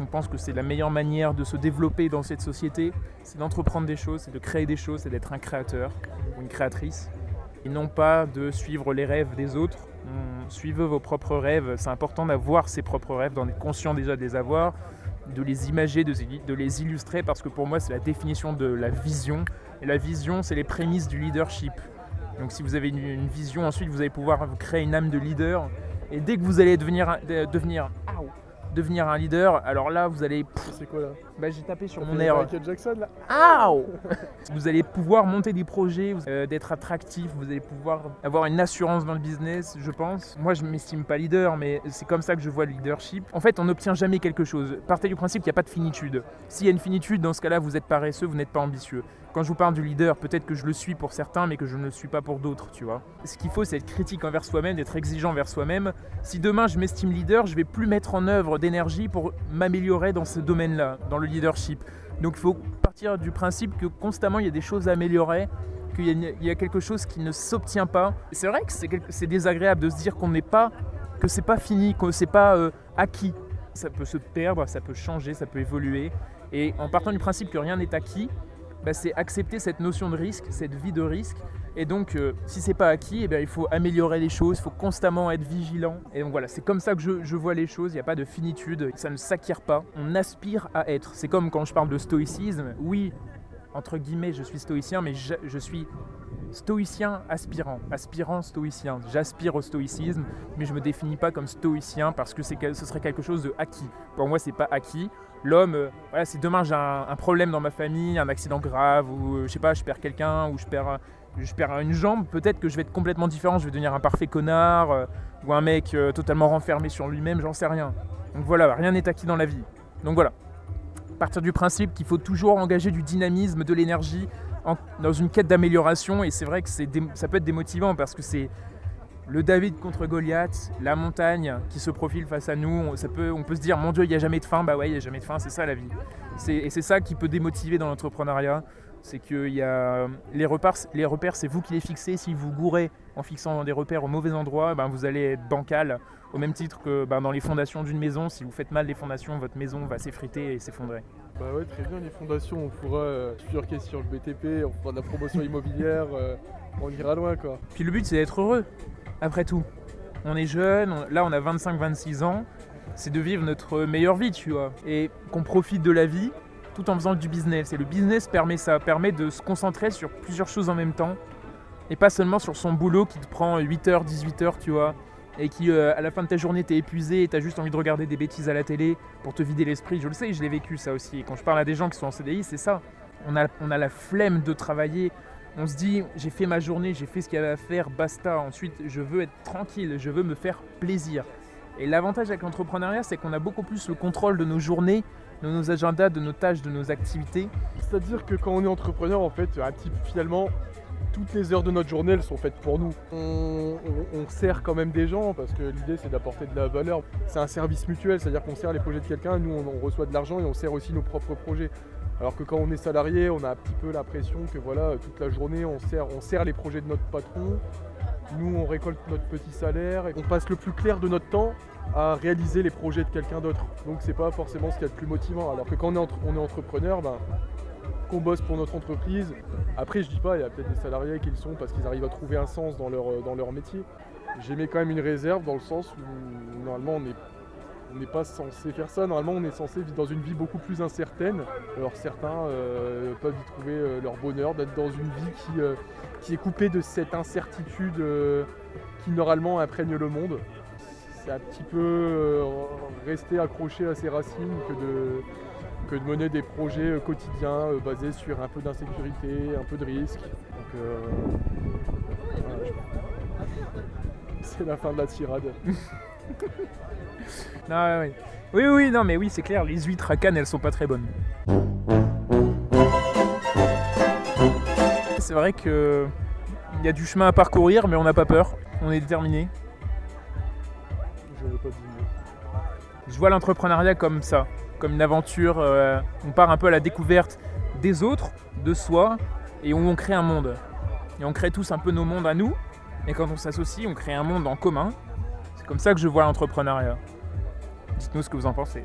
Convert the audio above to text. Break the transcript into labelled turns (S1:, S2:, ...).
S1: On pense que c'est la meilleure manière de se développer dans cette société, c'est d'entreprendre des choses, c'est de créer des choses, c'est d'être un créateur ou une créatrice. Et non pas de suivre les rêves des autres. Suivez vos propres rêves, c'est important d'avoir ses propres rêves, d'en être conscient déjà de les avoir, de les imager, de les illustrer, parce que pour moi c'est la définition de la vision. Et la vision, c'est les prémices du leadership. Donc si vous avez une vision, ensuite vous allez pouvoir créer une âme de leader. Et dès que vous allez devenir un leader, alors là vous allez...
S2: C'est quoi là?
S1: J'ai tapé sur mon air.
S2: Michael Jackson là.
S1: Vous allez pouvoir monter des projets, d'être attractif, vous allez pouvoir avoir une assurance dans le business, je pense. Moi je ne m'estime pas leader, mais c'est comme ça que je vois le leadership. En fait, on n'obtient jamais quelque chose. Partez du principe qu'il n'y a pas de finitude. S'il y a une finitude, dans ce cas-là, vous êtes paresseux, vous n'êtes pas ambitieux. Quand je vous parle du leader, peut-être que je le suis pour certains, mais que je ne le suis pas pour d'autres, tu vois. Ce qu'il faut, c'est être critique envers soi-même, d'être exigeant envers soi-même. Si demain je m'estime leader, je ne vais plus mettre en œuvre d'énergie pour m'améliorer dans ce domaine-là, dans le leadership. Donc il faut partir du principe que constamment il y a des choses à améliorer, qu'il y a quelque chose qui ne s'obtient pas. C'est vrai que c'est désagréable de se dire que c'est pas fini, que c'est pas acquis. Ça peut se perdre, ça peut changer, ça peut évoluer. Et en partant du principe que rien n'est acquis, c'est accepter cette notion de risque, cette vie de risque. Et donc, si c'est pas acquis, il faut améliorer les choses, il faut constamment être vigilant. Et donc voilà, c'est comme ça que je vois les choses, il n'y a pas de finitude, ça ne s'acquiert pas, on aspire à être. C'est comme quand je parle de stoïcisme, oui, entre guillemets, je suis stoïcien, mais je suis stoïcien aspirant stoïcien. J'aspire au stoïcisme, mais je ne me définis pas comme stoïcien parce que ce serait quelque chose de acquis. Pour moi, c'est pas acquis. L'homme, si demain j'ai un problème dans ma famille, un accident grave, ou je sais pas, je perds quelqu'un, ou je perds une jambe, peut-être que je vais être complètement différent, je vais devenir un parfait connard, ou un mec totalement renfermé sur lui-même, j'en sais rien. Donc voilà, rien n'est acquis dans la vie. Donc voilà, partir du principe qu'il faut toujours engager du dynamisme, de l'énergie, dans une quête d'amélioration, et c'est vrai que ça peut être démotivant, parce que c'est le David contre Goliath, la montagne qui se profile face à nous, on peut se dire, mon Dieu, il n'y a jamais de fin, il n'y a jamais de fin, c'est ça la vie. Et c'est ça qui peut démotiver dans l'entrepreneuriat, c'est que les repères, c'est vous qui les fixez. Si vous gourrez en fixant des repères au mauvais endroit, vous allez être bancal, au même titre que dans les fondations d'une maison. Si vous faites mal les fondations, votre maison va s'effriter et s'effondrer.
S2: Ouais, très bien, les fondations, on pourra bifurquer sur le BTP, on fera de la promotion immobilière, on ira loin quoi.
S1: Puis le but, c'est d'être heureux, après tout. On est jeune, là on a 25-26 ans, c'est de vivre notre meilleure vie, tu vois, et qu'on profite de la vie tout en faisant du business. Et le business permet de se concentrer sur plusieurs choses en même temps, et pas seulement sur son boulot qui te prend 8h, 18h, tu vois, et qui à la fin de ta journée t'es épuisé et t'as juste envie de regarder des bêtises à la télé pour te vider l'esprit. Je le sais, je l'ai vécu ça aussi. Et quand je parle à des gens qui sont en CDI, c'est ça. On a la flemme de travailler. On se dit, j'ai fait ma journée, j'ai fait ce qu'il y avait à faire, basta. Ensuite, je veux être tranquille, je veux me faire plaisir. Et l'avantage avec l'entrepreneuriat, c'est qu'on a beaucoup plus le contrôle de nos journées, de nos agendas, de nos tâches, de nos activités.
S2: C'est-à-dire que quand on est entrepreneur, en fait, finalement, toutes les heures de notre journée, elles sont faites pour nous. On sert quand même des gens, parce que l'idée, c'est d'apporter de la valeur. C'est un service mutuel, c'est-à-dire qu'on sert les projets de quelqu'un, nous, on reçoit de l'argent et on sert aussi nos propres projets. Alors que quand on est salarié, on a un petit peu l'impression que toute la journée, on sert les projets de notre patron. Nous, on récolte notre petit salaire et on passe le plus clair de notre temps à réaliser les projets de quelqu'un d'autre. Donc c'est pas forcément ce qu'il y a de plus motivant. Alors que quand on est entrepreneur, qu'on bosse pour notre entreprise, après je dis pas, il y a peut-être des salariés qui le sont parce qu'ils arrivent à trouver un sens dans leur métier. J'émets quand même une réserve dans le sens où normalement on n'est pas censé faire ça, normalement on est censé vivre dans une vie beaucoup plus incertaine. Alors certains peuvent y trouver leur bonheur d'être dans une vie qui est coupée de cette incertitude qui normalement imprègne le monde. C'est un petit peu rester accroché à ses racines que de mener des projets quotidiens basés sur un peu d'insécurité, un peu de risque. Donc, c'est la fin de la tirade.
S1: Non, oui, non, mais oui, c'est clair, les huîtres à Cannes, elles sont pas très bonnes. C'est vrai qu'il y a du chemin à parcourir, mais on n'a pas peur, on est déterminé.
S2: Je veux pas dire.
S1: Je vois l'entrepreneuriat comme ça, comme une aventure. On part un peu à la découverte des autres, de soi, et on crée un monde. Et on crée tous un peu nos mondes à nous, et quand on s'associe, on crée un monde en commun. C'est comme ça que je vois l'entrepreneuriat. Dites-nous ce que vous en pensez.